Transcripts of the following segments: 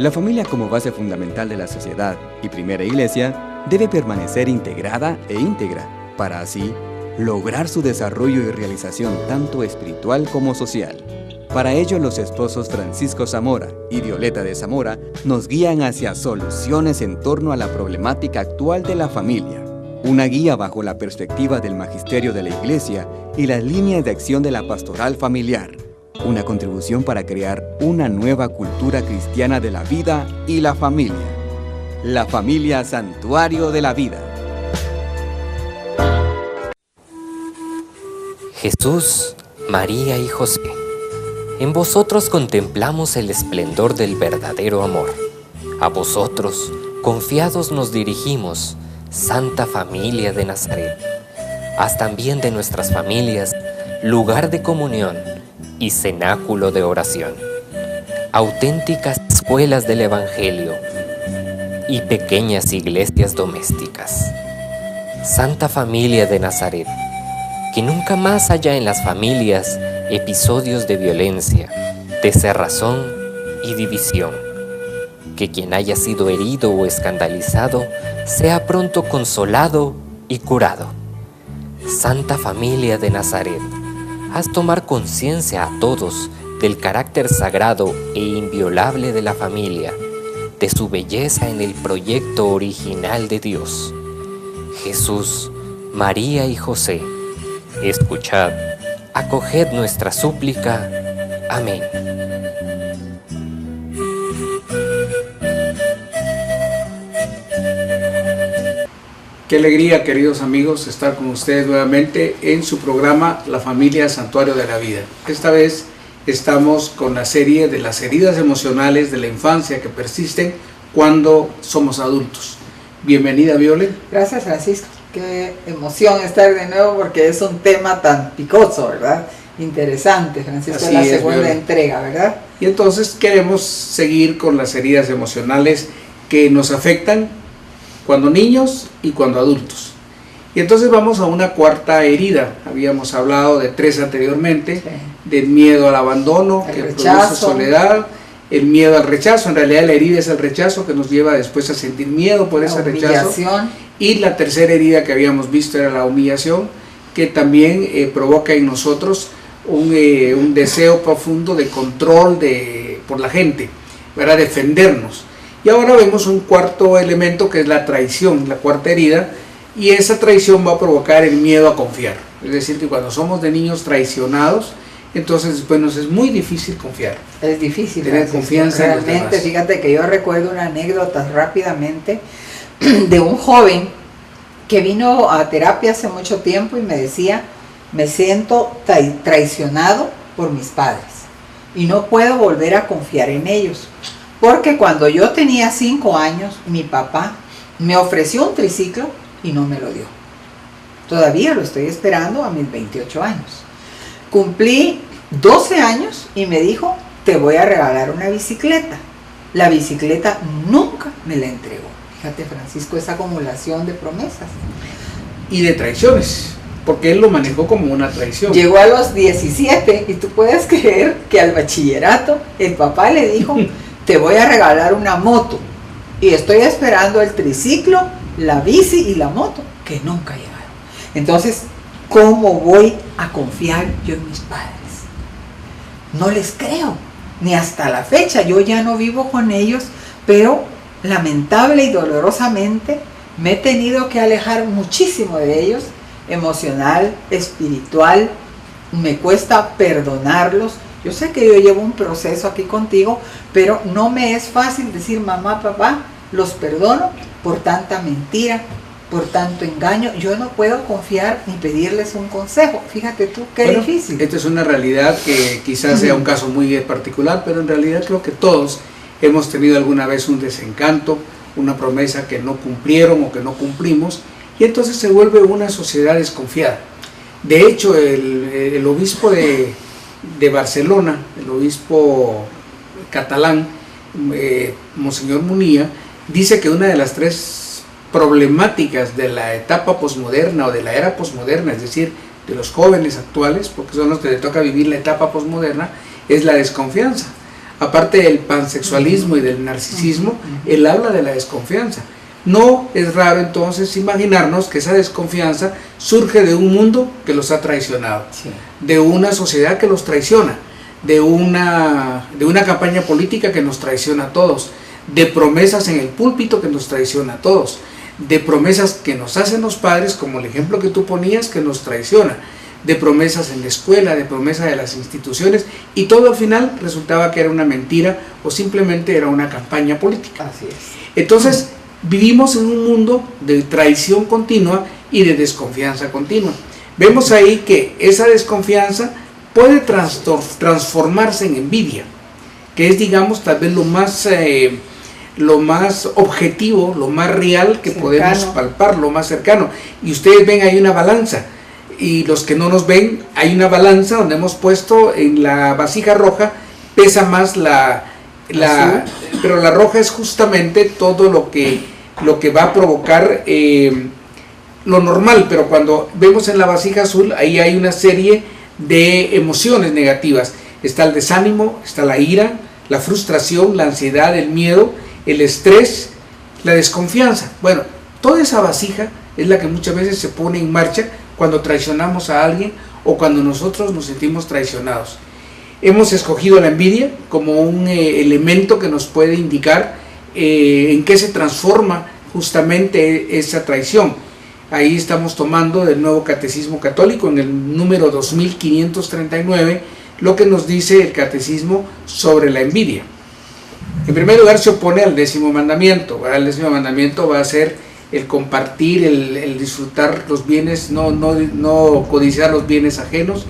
La familia como base fundamental de la sociedad y primera iglesia debe permanecer integrada e íntegra para así lograr su desarrollo y realización tanto espiritual como social. Para ello, los esposos Francisco Zamora y Violeta de Zamora nos guían hacia soluciones en torno a la problemática actual de la familia. Una guía bajo la perspectiva del magisterio de la Iglesia y las líneas de acción de la pastoral familiar. Una contribución para crear una nueva cultura cristiana de la vida y la familia. La familia Santuario de la Vida. Jesús, María y José, en vosotros contemplamos el esplendor del verdadero amor. A vosotros, confiados nos dirigimos, Santa Familia de Nazaret. Haz también de nuestras familias lugar de comunión y cenáculo de oración, auténticas escuelas del Evangelio y pequeñas iglesias domésticas. Santa Familia de Nazaret, que nunca más haya en las familias episodios de violencia, de cerrazón y división. Que quien haya sido herido o escandalizado sea pronto consolado y curado. Santa Familia de Nazaret, haz tomar conciencia a todos del carácter sagrado e inviolable de la familia, de su belleza en el proyecto original de Dios. Jesús, María y José, escuchad, acoged nuestra súplica. Amén. Qué alegría, queridos amigos, estar con ustedes nuevamente en su programa La Familia Santuario de la Vida. Esta vez estamos con la serie de las heridas emocionales de la infancia que persisten cuando somos adultos. Bienvenida, Violet. Gracias, Francisco. Qué emoción estar de nuevo porque es un tema tan picoso, ¿verdad? Interesante, Francisco, es la segunda entrega, ¿verdad? Y entonces queremos seguir con las heridas emocionales que nos afectan cuando niños y cuando adultos. Y entonces vamos a una cuarta herida. Habíamos hablado de 3 anteriormente, sí. Del miedo al abandono, que produce soledad, el miedo al rechazo. En realidad la herida es el rechazo que nos lleva después a sentir miedo por ese rechazo. Y la tercera herida que habíamos visto era la humillación, que también provoca en nosotros un deseo profundo de control por la gente, para defendernos. Y ahora vemos un cuarto elemento que es la traición, la cuarta herida, y esa traición va a provocar el miedo a confiar. Es decir, que cuando somos de niños traicionados, entonces después nos es muy difícil confiar. Es difícil tener confianza realmente, en los demás. Fíjate que yo recuerdo una anécdota rápidamente de un joven que vino a terapia hace mucho tiempo y me decía: me siento traicionado por mis padres y no puedo volver a confiar en ellos. Porque cuando yo tenía 5 años, mi papá me ofreció un triciclo y no me lo dio. Todavía lo estoy esperando a mis 28 años. Cumplí 12 años y me dijo: te voy a regalar una bicicleta. La bicicleta nunca me la entregó. Fíjate, Francisco, esa acumulación de promesas. Y de traiciones, porque él lo manejó como una traición. Llegó a los 17 y tú puedes creer que al bachillerato el papá le dijo: te voy a regalar una moto y estoy esperando el triciclo, la bici y la moto, que nunca llegaron. Entonces, ¿cómo voy a confiar yo en mis padres? No les creo, ni hasta la fecha. Yo ya no vivo con ellos, pero lamentable y dolorosamente me he tenido que alejar muchísimo de ellos, emocional, espiritual. Me cuesta perdonarlos. Yo sé que yo llevo un proceso aquí contigo, pero no me es fácil decir: mamá, papá, los perdono por tanta mentira, por tanto engaño. Yo no puedo confiar ni pedirles un consejo. Fíjate tú, qué difícil. Esta es una realidad que quizás sea un caso muy particular, pero en realidad creo que todos hemos tenido alguna vez un desencanto, una promesa que no cumplieron o que no cumplimos, y entonces se vuelve una sociedad desconfiada. De hecho, el obispo de Barcelona, el obispo catalán, Monseñor Munilla, dice que una de las 3 problemáticas de la etapa posmoderna o de la era posmoderna, es decir, de los jóvenes actuales, porque son los que les toca vivir la etapa posmoderna, es la desconfianza. aparte del pansexualismo y del narcisismo, él habla de la desconfianza. No es raro entonces imaginarnos que esa desconfianza surge de un mundo que los ha traicionado, sí, de una sociedad que los traiciona, de una campaña política que nos traiciona a todos, de promesas en el púlpito que nos traiciona a todos, de promesas que nos hacen los padres, como el ejemplo que tú ponías, que nos traiciona, de promesas en la escuela, de promesas de las instituciones, y todo al final resultaba que era una mentira o simplemente era una campaña política. Así es. Entonces, vivimos en un mundo de traición continua y de desconfianza continua. Vemos ahí que esa desconfianza puede transformarse en envidia, que es, digamos, tal vez lo más objetivo, lo más real que cercano, podemos palpar, lo más cercano. Y ustedes ven ahí una balanza, y los que no nos ven, hay una balanza donde hemos puesto en la vasija roja, pesa más pero la roja es justamente todo lo que va a provocar lo normal, pero cuando vemos en la vasija azul, ahí hay una serie de emociones negativas. Está el desánimo, está la ira, la frustración, la ansiedad, el miedo, el estrés, la desconfianza. Bueno, toda esa vasija es la que muchas veces se pone en marcha cuando traicionamos a alguien o cuando nosotros nos sentimos traicionados. Hemos escogido la envidia como un elemento que nos puede indicar en qué se transforma justamente esa traición. Ahí estamos tomando del Nuevo Catecismo Católico, en el número 2539, lo que nos dice el Catecismo sobre la envidia. En primer lugar, se opone al 10º mandamiento. El 10º mandamiento va a ser el compartir, el disfrutar los bienes, no codiciar los bienes ajenos.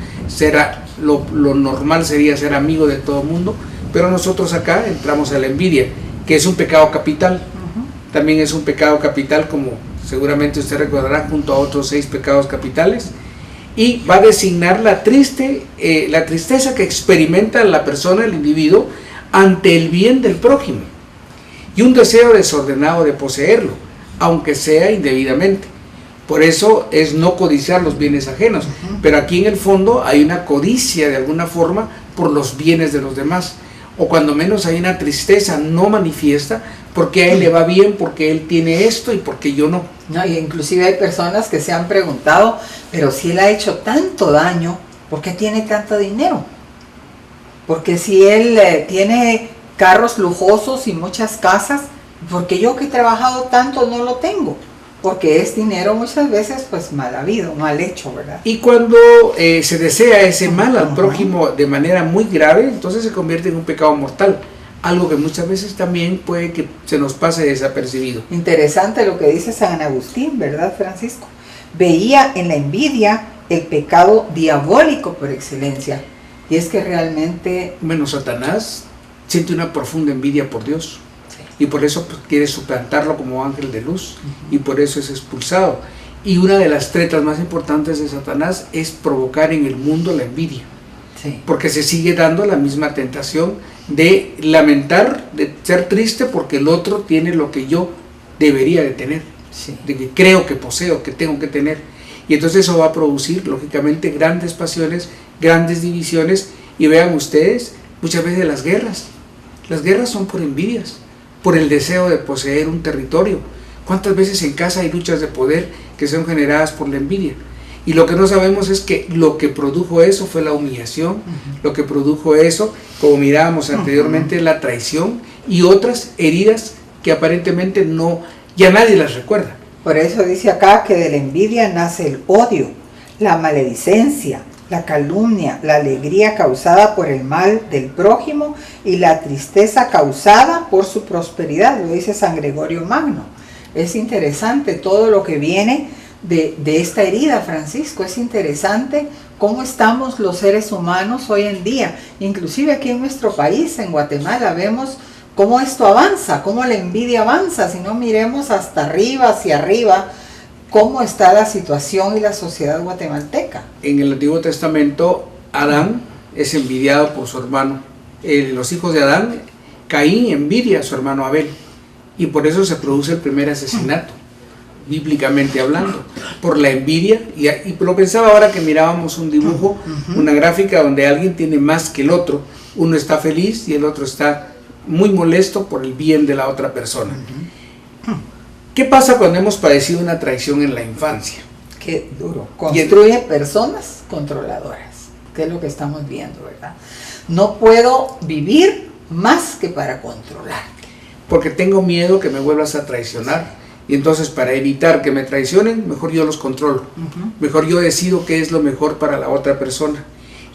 Lo normal sería ser amigo de todo el mundo, pero nosotros acá entramos a la envidia, que es un pecado capital. También es un pecado capital, como seguramente usted recordará, junto a otros 6 pecados capitales, y va a designar la tristeza que experimenta la persona, el individuo, ante el bien del prójimo, y un deseo desordenado de poseerlo, aunque sea indebidamente. Por eso es no codiciar los bienes ajenos, pero aquí en el fondo hay una codicia de alguna forma por los bienes de los demás, o cuando menos hay una tristeza no manifiesta porque a él le va bien, porque él tiene esto y porque yo no. Y inclusive hay personas que se han preguntado, pero si él ha hecho tanto daño, ¿por qué tiene tanto dinero? Porque si él tiene carros lujosos y muchas casas, porque yo que he trabajado tanto no lo tengo. Porque es dinero muchas veces pues mal habido, mal hecho, ¿verdad? Y cuando se desea ese mal al prójimo de manera muy grave, entonces se convierte en un pecado mortal. Algo que muchas veces también puede que se nos pase desapercibido. Interesante lo que dice San Agustín, ¿verdad, Francisco? Veía en la envidia el pecado diabólico por excelencia. Y es que realmente... Bueno, Satanás siente una profunda envidia por Dios. Y por eso pues, quiere suplantarlo como ángel de luz, y por eso es expulsado. Y una de las tretas más importantes de Satanás es provocar en el mundo la envidia, porque se sigue dando la misma tentación de lamentar, de ser triste porque el otro tiene lo que yo debería de tener, de que creo que poseo, que tengo que tener. Y entonces eso va a producir lógicamente grandes pasiones, grandes divisiones. Y vean ustedes, muchas veces las guerras son por envidias, por el deseo de poseer un territorio. ¿Cuántas veces en casa hay luchas de poder que son generadas por la envidia? Y lo que no sabemos es que lo que produjo eso fue la humillación, lo que produjo eso, como mirábamos anteriormente, la traición y otras heridas que aparentemente ya nadie las recuerda. Por eso dice acá que de la envidia nace el odio, la maledicencia, la calumnia, la alegría causada por el mal del prójimo y la tristeza causada por su prosperidad, lo dice San Gregorio Magno. Es interesante todo lo que viene de esta herida, Francisco. Es interesante cómo estamos los seres humanos hoy en día. Inclusive aquí en nuestro país, en Guatemala, vemos cómo esto avanza, cómo la envidia avanza. Si no, miremos hasta arriba, hacia arriba, cómo está la situación y la sociedad guatemalteca. En el Antiguo Testamento, Adán es envidiado por su hermano. Los hijos de Adán, Caín envidia a su hermano Abel, y por eso se produce el primer asesinato. bíblicamente hablando, por la envidia, y lo pensaba ahora que mirábamos un dibujo, una gráfica donde alguien tiene más que el otro, uno está feliz y el otro está muy molesto por el bien de la otra persona. ¿Qué pasa cuando hemos padecido una traición en la infancia? Qué duro. Construye personas controladoras, que es lo que estamos viendo, ¿verdad? No puedo vivir más que para controlar. Porque tengo miedo que me vuelvas a traicionar. Y entonces, para evitar que me traicionen, mejor yo los controlo. Mejor yo decido qué es lo mejor para la otra persona.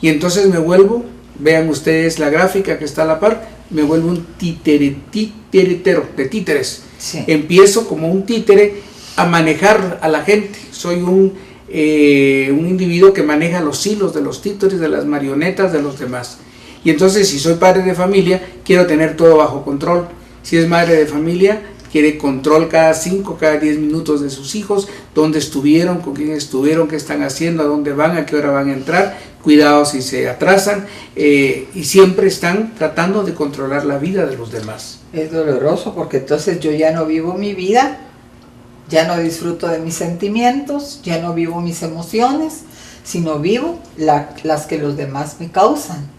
Y entonces me vuelvo, vean ustedes la gráfica que está a la par, me vuelvo un titeretero, de títeres. Sí. Empiezo como un títere a manejar a la gente. Soy un individuo que maneja los hilos de los títeres, de las marionetas de los demás. Y entonces, si soy padre de familia, quiero tener todo bajo control. Si es madre de familia, quiere control cada 5, cada 10 minutos de sus hijos, dónde estuvieron, con quién estuvieron, qué están haciendo, a dónde van, a qué hora van a entrar, cuidado si se atrasan, y siempre están tratando de controlar la vida de los demás. Es doloroso porque entonces yo ya no vivo mi vida, ya no disfruto de mis sentimientos, ya no vivo mis emociones, sino vivo las que los demás me causan.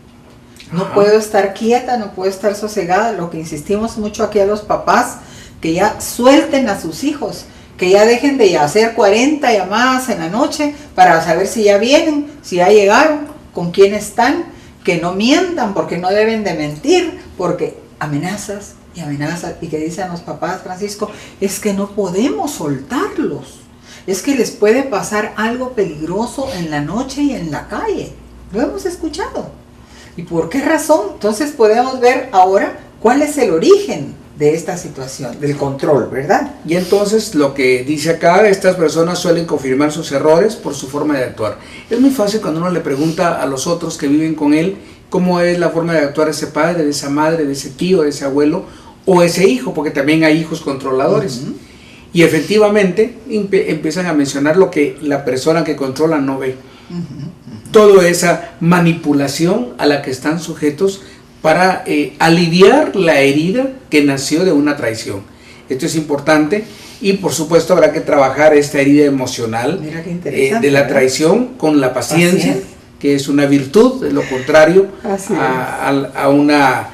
No puedo estar quieta, no puedo estar sosegada. Lo que insistimos mucho aquí a los papás, que ya suelten a sus hijos, que ya dejen de hacer 40 llamadas en la noche para saber si ya vienen, si ya llegaron, con quién están, que no mientan porque no deben de mentir, porque amenazas y amenazas. Y que dicen los papás, Francisco, es que no podemos soltarlos, es que les puede pasar algo peligroso en la noche y en la calle. Lo hemos escuchado. ¿Y por qué razón? Entonces podemos ver ahora cuál es el origen de esta situación, del control, ¿verdad? Y entonces lo que dice acá, estas personas suelen confirmar sus errores por su forma de actuar. Es muy fácil cuando uno le pregunta a los otros que viven con él cómo es la forma de actuar de ese padre, de esa madre, de ese tío, de ese abuelo o ese hijo, porque también hay hijos controladores. Y efectivamente empiezan a mencionar lo que la persona que controla no ve. Toda esa manipulación a la que están sujetos para aliviar la herida que nació de una traición. Esto es importante y por supuesto habrá que trabajar esta herida emocional de la traición con la paciencia, que es una virtud, es lo contrario al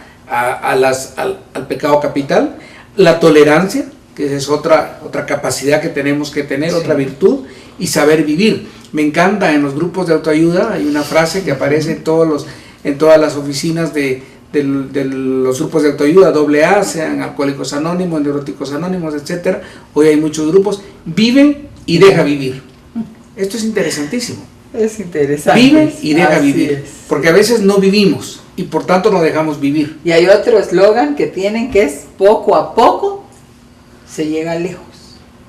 pecado capital, la tolerancia, que es otra capacidad que tenemos que tener, otra virtud, y saber vivir. Me encanta en los grupos de autoayuda, hay una frase que aparece en todas las oficinas de los grupos de autoayuda, AA, sean Alcohólicos Anónimos, Neuróticos Anónimos, etc. Hoy hay muchos grupos, vive y deja vivir. Esto es interesantísimo. Es interesante. Vive y deja vivir, porque a veces no vivimos y por tanto no dejamos vivir. Y hay otro eslogan que tienen que es poco a poco se llega lejos.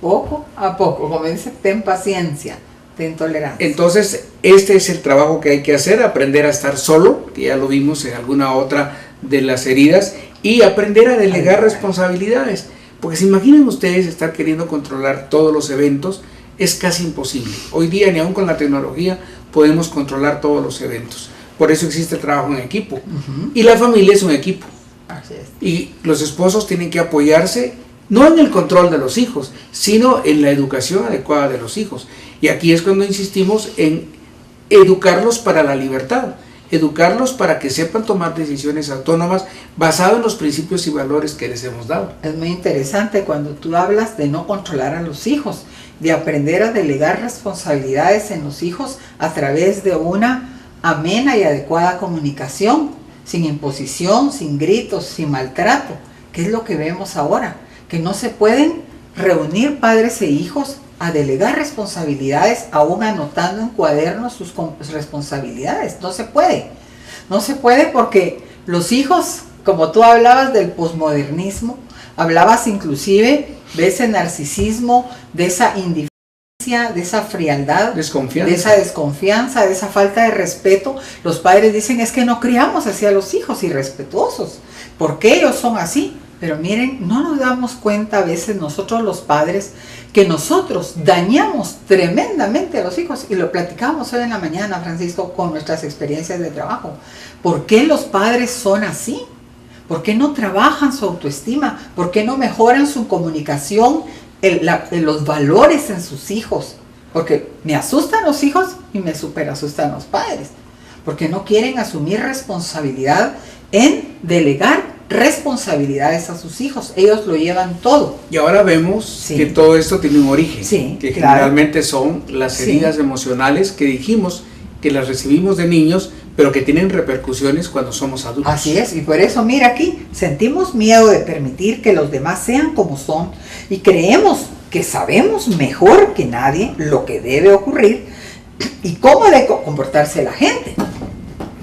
Poco a poco, como dice, ten paciencia, ten tolerancia. Entonces, este es el trabajo que hay que hacer, aprender a estar solo, que ya lo vimos en alguna otra de las heridas, y aprender a delegar responsabilidades. Porque se imaginen ustedes estar queriendo controlar todos los eventos, es casi imposible. Hoy día, ni aún con la tecnología, podemos controlar todos los eventos. Por eso existe el trabajo en equipo. Y la familia es un equipo. Así es. Y los esposos tienen que apoyarse no en el control de los hijos, sino en la educación adecuada de los hijos. Y aquí es cuando insistimos en educarlos para la libertad, educarlos para que sepan tomar decisiones autónomas basadas en los principios y valores que les hemos dado. Es muy interesante cuando tú hablas de no controlar a los hijos, de aprender a delegar responsabilidades en los hijos a través de una amena y adecuada comunicación, sin imposición, sin gritos, sin maltrato, que es lo que vemos ahora, que no se pueden reunir padres e hijos a delegar responsabilidades, aún anotando en cuadernos sus responsabilidades. No se puede. No se puede porque los hijos, como tú hablabas del posmodernismo, hablabas inclusive de ese narcisismo, de esa indiferencia, de esa frialdad, de esa desconfianza, de esa falta de respeto. Los padres dicen, es que no criamos así a los hijos, irrespetuosos. ¿Por qué ellos son así? Pero miren, no nos damos cuenta a veces nosotros los padres que nosotros dañamos tremendamente a los hijos, y lo platicamos hoy en la mañana, Francisco, con nuestras experiencias de trabajo. ¿Por qué los padres son así? ¿Por qué no trabajan su autoestima? ¿Por qué no mejoran su comunicación los valores en sus hijos, porque me asustan los hijos y me super asustan los padres, porque no quieren asumir responsabilidad en delegar responsabilidades a sus hijos. Ellos lo llevan todo. Y ahora vemos que todo esto tiene un origen, que generalmente son las heridas emocionales que dijimos que las recibimos de niños, pero que tienen repercusiones cuando somos adultos. Así es, y por eso mira aquí, sentimos miedo de permitir que los demás sean como son y creemos que sabemos mejor que nadie lo que debe ocurrir y cómo debe comportarse la gente.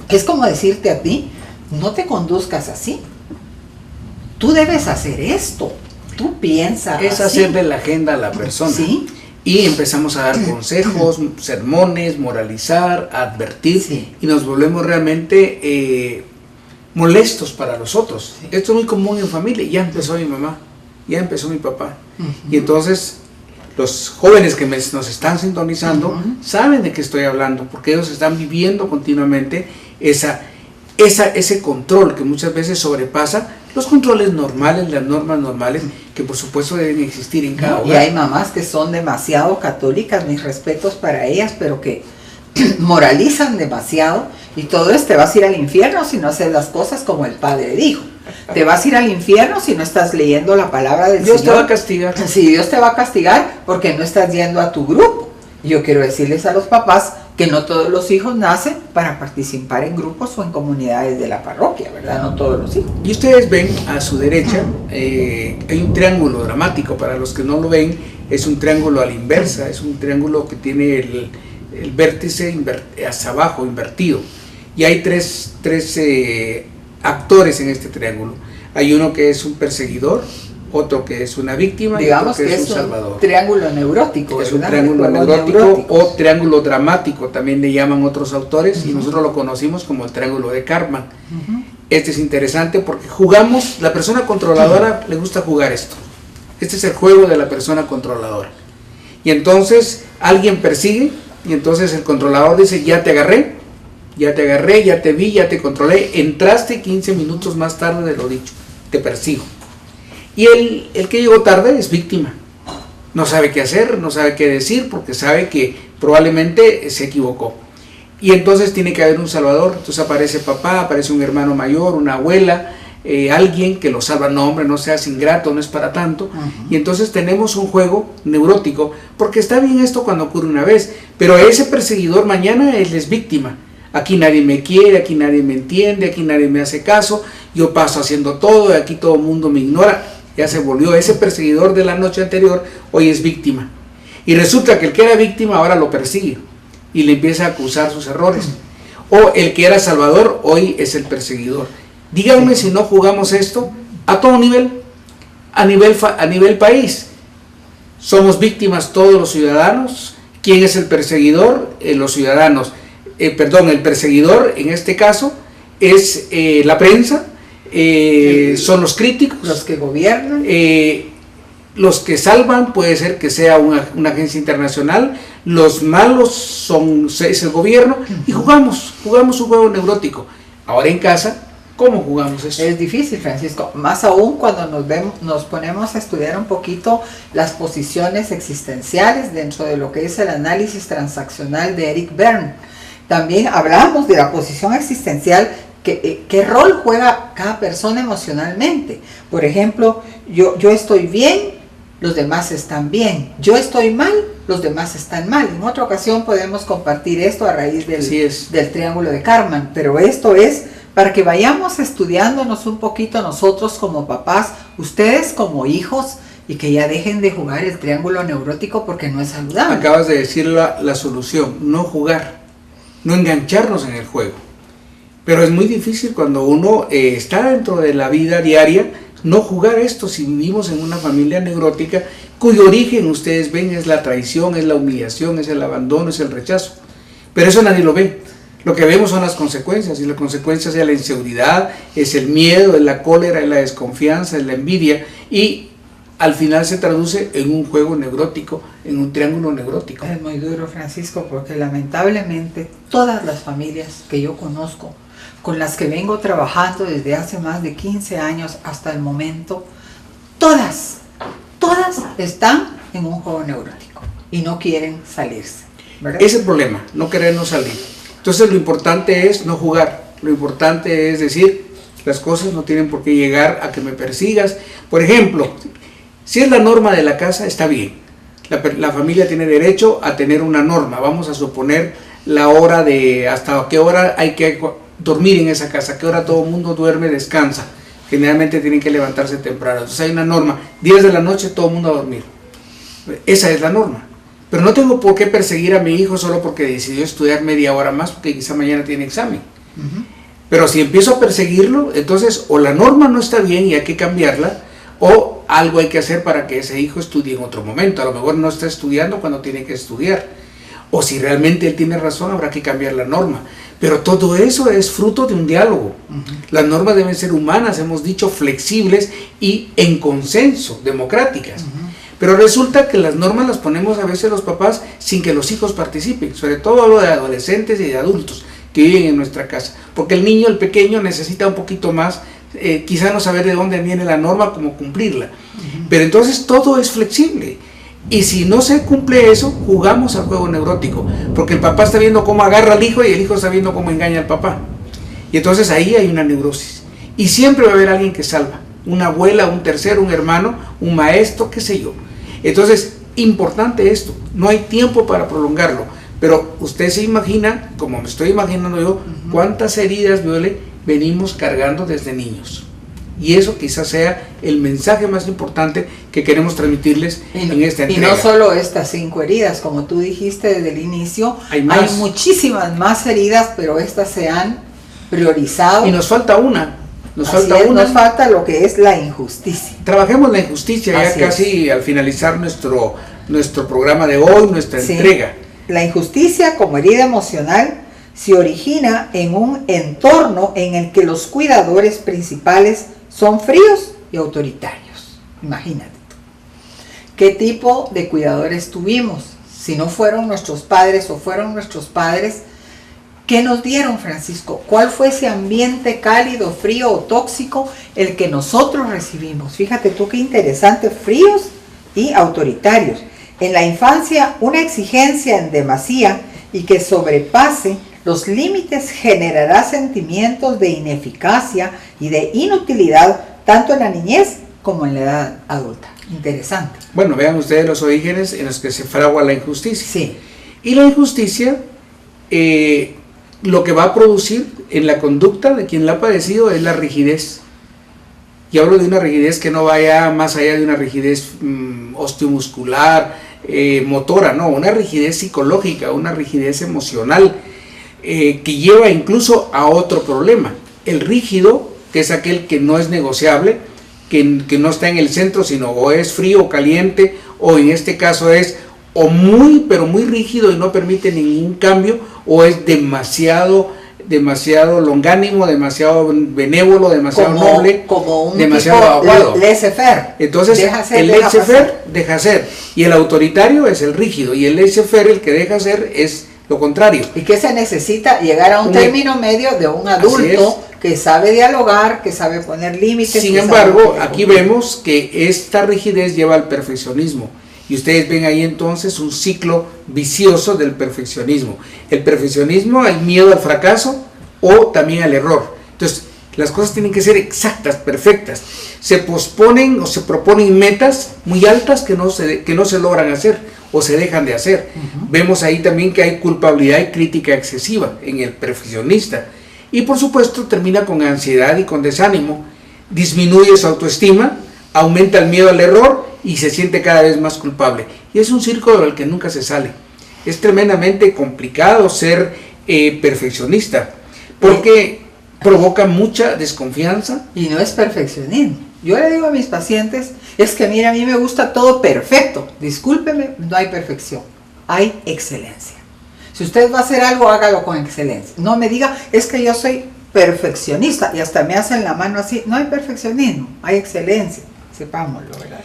Es como decirte a ti, no te conduzcas así, tú debes hacer esto, tú piensas es así. Hacer de la agenda a la persona. Sí. Y empezamos a dar consejos, sermones, moralizar, advertir, y nos volvemos realmente molestos para los otros. Sí. Esto es muy común en familia. Ya empezó mi mamá, ya empezó mi papá. Y entonces los jóvenes que nos están sintonizando saben de qué estoy hablando, porque ellos están viviendo continuamente ese control que muchas veces sobrepasa los controles normales, las normas normales, que por supuesto deben existir en cada hogar. Y hay mamás que son demasiado católicas, mis respetos para ellas, pero que moralizan demasiado, y todo es: te vas a ir al infierno si no haces las cosas como el Padre dijo. Te vas a ir al infierno si no estás leyendo la palabra del Señor. Dios te va a castigar. Sí, Dios te va a castigar porque no estás yendo a tu grupo. Yo quiero decirles a los papás que no todos los hijos nacen para participar en grupos o en comunidades de la parroquia, ¿verdad? No todos los hijos. Y ustedes ven a su derecha, hay un triángulo dramático. Para los que no lo ven, es un triángulo a la inversa, es un triángulo que tiene el vértice hacia abajo, invertido. Y hay tres actores en este triángulo. Hay uno que es un perseguidor, otro que es una víctima, digamos y otro que es un salvador. Triángulo neurótico. Es un triángulo neurótico o triángulo dramático, también le llaman otros autores, y nosotros lo conocimos como el triángulo de Karpman. Este es interesante porque jugamos, la persona controladora le gusta jugar esto. Este es el juego de la persona controladora. Y entonces alguien persigue, y entonces el controlador dice: ya te agarré, ya te vi, ya te controlé, entraste 15 minutos más tarde de lo dicho, te persigo. Y el que llegó tarde es víctima. No sabe qué hacer, no sabe qué decir, porque sabe que probablemente se equivocó. Y entonces tiene que haber un salvador. Entonces aparece papá, aparece un hermano mayor, una abuela, alguien que lo salva. No, hombre, no seas ingrato, no es para tanto. Y entonces tenemos un juego neurótico, porque está bien esto cuando ocurre una vez, pero ese perseguidor mañana él es víctima. Aquí nadie me quiere, aquí nadie me entiende, aquí nadie me hace caso, yo paso haciendo todo, aquí todo el mundo me ignora. Ya se volvió ese perseguidor de la noche anterior, hoy es víctima. Y resulta que el que era víctima ahora lo persigue y le empieza a acusar sus errores. O el que era salvador hoy es el perseguidor. Díganme si no jugamos esto a todo nivel, a nivel país. Somos víctimas todos los ciudadanos. ¿Quién es el perseguidor? Los ciudadanos. El perseguidor en este caso es la prensa, son los críticos, los que gobiernan, los que salvan puede ser que sea una agencia internacional, los malos es el gobierno, y jugamos un juego neurótico. Ahora en casa, ¿cómo jugamos eso? Es difícil, Francisco, más aún cuando nos ponemos a estudiar un poquito las posiciones existenciales dentro de lo que es el análisis transaccional de Eric Berne. También hablamos de la posición existencial, qué rol juega cada persona emocionalmente. Por ejemplo, yo estoy bien, los demás están bien. Yo estoy mal, los demás están mal. En otra ocasión podemos compartir esto a raíz del triángulo de Karpman, pero esto es para que vayamos estudiándonos un poquito nosotros como papás, ustedes como hijos, y que ya dejen de jugar el triángulo neurótico porque no es saludable. Acabas de decir la solución: no jugar, no engancharnos en el juego. Pero es muy difícil cuando uno está dentro de la vida diaria no jugar esto si vivimos en una familia neurótica cuyo origen ustedes ven es la traición, es la humillación, es el abandono, es el rechazo. Pero eso nadie lo ve. Lo que vemos son las consecuencias, y las consecuencias es la inseguridad, es el miedo, es la cólera, es la desconfianza, es la envidia, y al final se traduce en un juego neurótico, en un triángulo neurótico. Es muy duro, Francisco, porque lamentablemente todas las familias que yo conozco, con las que vengo trabajando desde hace más de 15 años hasta el momento, todas están en un juego neurótico y no quieren salirse, ¿verdad? Es el problema, no querernos salir. Entonces lo importante es no jugar, lo importante es decir, las cosas no tienen por qué llegar a que me persigas. Por ejemplo, si es la norma de la casa, está bien. La familia tiene derecho a tener una norma. Vamos a suponer la hora de hasta qué hora hay que dormir en esa casa, a qué hora todo el mundo duerme, descansa. Generalmente tienen que levantarse temprano. Entonces hay una norma, 10 de la noche todo el mundo a dormir. Esa es la norma. Pero no tengo por qué perseguir a mi hijo solo porque decidió estudiar media hora más porque quizá mañana tiene examen. Pero si empiezo a perseguirlo, entonces o la norma no está bien y hay que cambiarla, o algo hay que hacer para que ese hijo estudie en otro momento. A lo mejor no está estudiando cuando tiene que estudiar. O si realmente él tiene razón, habrá que cambiar la norma. Pero todo eso es fruto de un diálogo. Las normas deben ser humanas, hemos dicho, flexibles y en consenso, democráticas. Pero resulta que las normas las ponemos a veces los papás sin que los hijos participen. Sobre todo hablo de adolescentes y de adultos que viven en nuestra casa. Porque el niño, el pequeño, necesita un poquito más, quizá no saber de dónde viene la norma, cómo cumplirla. Pero entonces todo es flexible. Y si no se cumple eso, jugamos al juego neurótico, porque el papá está viendo cómo agarra al hijo y el hijo está viendo cómo engaña al papá. Y entonces ahí hay una neurosis. Y siempre va a haber alguien que salva, una abuela, un tercero, un hermano, un maestro, qué sé yo. Entonces, importante esto, no hay tiempo para prolongarlo, pero usted se imagina, como me estoy imaginando yo, cuántas heridas, Viole, venimos cargando desde niños. Y eso quizás sea el mensaje más importante que queremos transmitirles en esta entrega. Y no solo estas 5 heridas, como tú dijiste desde el inicio, hay muchísimas más heridas, pero estas se han priorizado. Y nos falta una. Nos falta lo que es la injusticia. Trabajemos la injusticia ya casi al finalizar nuestro programa de hoy, nuestra entrega. La injusticia como herida emocional se origina en un entorno en el que los cuidadores principales son fríos y autoritarios. Imagínate tú. ¿Qué tipo de cuidadores tuvimos? Si no fueron nuestros padres o fueron nuestros padres, ¿qué nos dieron, Francisco? ¿Cuál fue ese ambiente cálido, frío o tóxico el que nosotros recibimos? Fíjate tú qué interesante, fríos y autoritarios. En la infancia, una exigencia en demasía y que sobrepase los límites generará sentimientos de ineficacia y de inutilidad tanto en la niñez como en la edad adulta. Interesante. Bueno, vean ustedes los orígenes en los que se fragua la injusticia. Sí. Y la injusticia, lo que va a producir en la conducta de quien la ha padecido es la rigidez. Y hablo de una rigidez que no vaya más allá de una rigidez osteomuscular, motora, no, una rigidez psicológica, una rigidez emocional, que lleva incluso a otro problema. El rígido, que es aquel que no es negociable, que no está en el centro, sino o es frío o caliente, o en este caso es o muy, pero muy rígido y no permite ningún cambio, o es demasiado longánimo, demasiado benévolo, demasiado noble, como un demasiado aguado. Laissez-faire. Entonces, el laissez-faire deja ser, y el autoritario es el rígido, y el laissez-faire, el que deja ser, es lo contrario. ¿Y qué se necesita? Llegar a un término medio de un adulto que sabe dialogar, que sabe poner límites. Sin embargo, aquí vemos que esta rigidez lleva al perfeccionismo. Y ustedes ven ahí entonces un ciclo vicioso del perfeccionismo. El perfeccionismo, el miedo al fracaso o también al error. Entonces, las cosas tienen que ser exactas, perfectas. Se posponen o se proponen metas muy altas que no se logran hacer o se dejan de hacer. Vemos ahí también que hay culpabilidad y crítica excesiva en el perfeccionista. Y por supuesto termina con ansiedad y con desánimo. Disminuye su autoestima, aumenta el miedo al error y se siente cada vez más culpable. Y es un círculo del que nunca se sale. Es tremendamente complicado ser perfeccionista, porque provoca mucha desconfianza. Y no es perfeccionismo. Yo le digo a mis pacientes, es que mira, a mí me gusta todo perfecto. Discúlpeme, no hay perfección, hay excelencia. Si usted va a hacer algo, hágalo con excelencia. No me diga, es que yo soy perfeccionista y hasta me hacen la mano así. No hay perfeccionismo, hay excelencia. Sepámoslo, ¿verdad?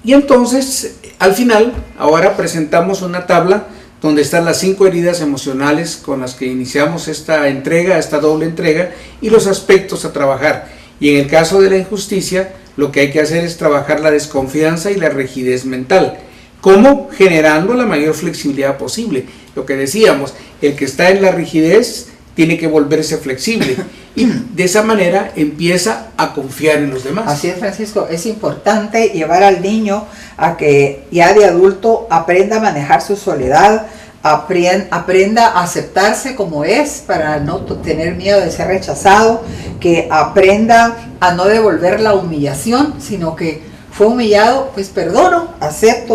Y entonces, al final, ahora presentamos una tabla donde están las 5 heridas emocionales con las que iniciamos esta entrega, esta doble entrega, y los aspectos a trabajar. Y en el caso de la injusticia, lo que hay que hacer es trabajar la desconfianza y la rigidez mental. ¿Cómo? Generando la mayor flexibilidad posible. Lo que decíamos, el que está en la rigidez tiene que volverse flexible y de esa manera empieza a confiar en los demás. Así es, Francisco, es importante llevar al niño a que ya de adulto aprenda a manejar su soledad, aprenda a aceptarse como es para no tener miedo de ser rechazado, que aprenda a no devolver la humillación, sino que fue humillado, pues perdono,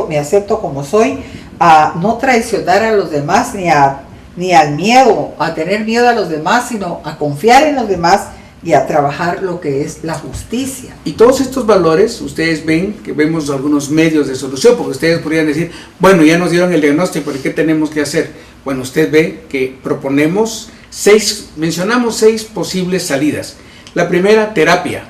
me acepto como soy, a no traicionar a los demás ni al miedo, a tener miedo a los demás, sino a confiar en los demás y a trabajar lo que es la justicia. Y todos estos valores, ustedes ven que vemos algunos medios de solución, porque ustedes podrían decir, bueno, ya nos dieron el diagnóstico, ¿qué tenemos que hacer? Bueno, usted ve que mencionamos 6 posibles salidas. La primera, terapia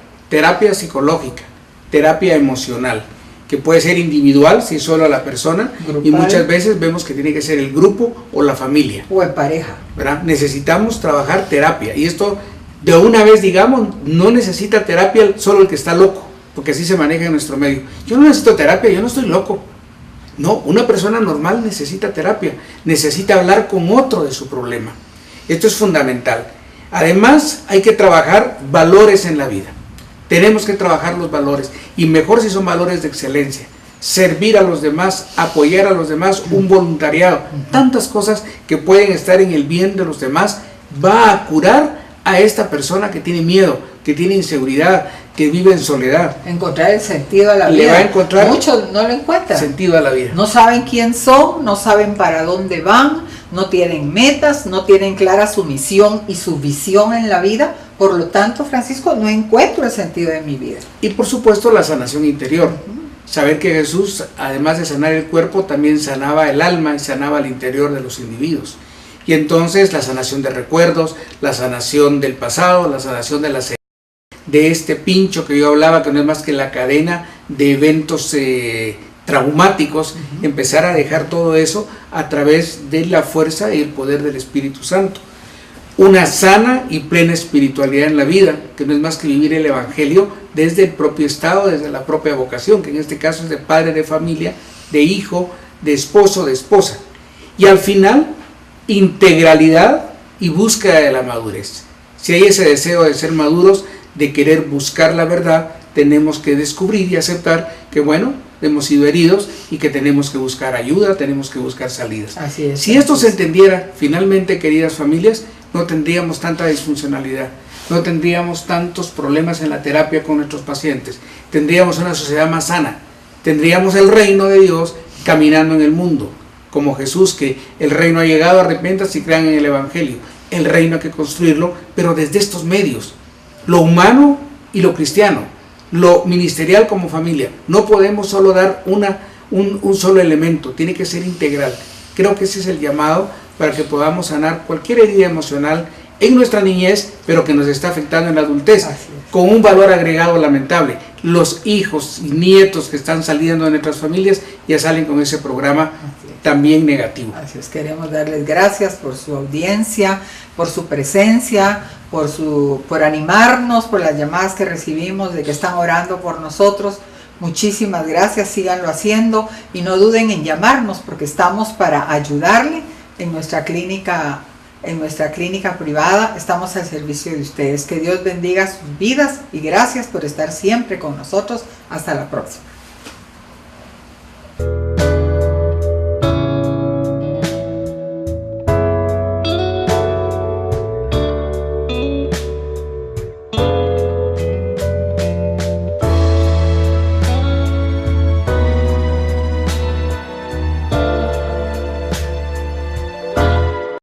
psicológica, terapia emocional, que puede ser individual, si es solo a la persona, grupal, y muchas veces vemos que tiene que ser el grupo o la familia. O en pareja. ¿Verdad? Necesitamos trabajar terapia, y esto, de una vez digamos, no necesita terapia solo el que está loco, porque así se maneja en nuestro medio. Yo no necesito terapia, yo no estoy loco. No, una persona normal necesita terapia, necesita hablar con otro de su problema. Esto es fundamental. Además, hay que trabajar valores en la vida. Tenemos que trabajar los valores, y mejor si son valores de excelencia. Servir a los demás, apoyar a los demás, un voluntariado, tantas cosas que pueden estar en el bien de los demás, va a curar a esta persona que tiene miedo, que tiene inseguridad, que vive en soledad. Encontrar el sentido a la vida. Le va a encontrar muchos no lo encuentran. Sentido a la vida. No saben quién son, no saben para dónde van, no tienen metas, no tienen clara su misión y su visión en la vida. Por lo tanto, Francisco, no encuentro el sentido de mi vida. Y por supuesto la sanación interior. Saber que Jesús, además de sanar el cuerpo, también sanaba el alma y sanaba el interior de los individuos. Y entonces la sanación de recuerdos, la sanación del pasado, la sanación de este pincho que yo hablaba, que no es más que la cadena de eventos traumáticos, empezar a dejar todo eso a través de la fuerza y el poder del Espíritu Santo. Una sana y plena espiritualidad en la vida, que no es más que vivir el Evangelio desde el propio estado, desde la propia vocación, que en este caso es de padre de familia, de hijo, de esposo, de esposa. Y al final, integralidad y búsqueda de la madurez. Si hay ese deseo de ser maduros, de querer buscar la verdad, tenemos que descubrir y aceptar que, bueno, hemos sido heridos y que tenemos que buscar ayuda, tenemos que buscar salidas. Así es. Si esto se entendiera, finalmente, queridas familias, no tendríamos tanta disfuncionalidad, no tendríamos tantos problemas en la terapia con nuestros pacientes, tendríamos una sociedad más sana, tendríamos el reino de Dios caminando en el mundo, como Jesús, que el reino ha llegado, arrepiéntanse y crean en el Evangelio. El reino hay que construirlo, pero desde estos medios, lo humano y lo cristiano, lo ministerial como familia. No podemos solo dar un solo elemento, tiene que ser integral. Creo que ese es el llamado para que podamos sanar cualquier herida emocional en nuestra niñez, pero que nos está afectando en la adultez, con un valor agregado lamentable. Los hijos y nietos que están saliendo de nuestras familias ya salen con ese programa también negativo. Así es, queremos darles gracias por su audiencia, por su presencia, por animarnos, por las llamadas que recibimos de que están orando por nosotros. Muchísimas gracias, síganlo haciendo y no duden en llamarnos, porque estamos para ayudarle en nuestra clínica privada, estamos al servicio de ustedes. Que Dios bendiga sus vidas y gracias por estar siempre con nosotros. Hasta la próxima.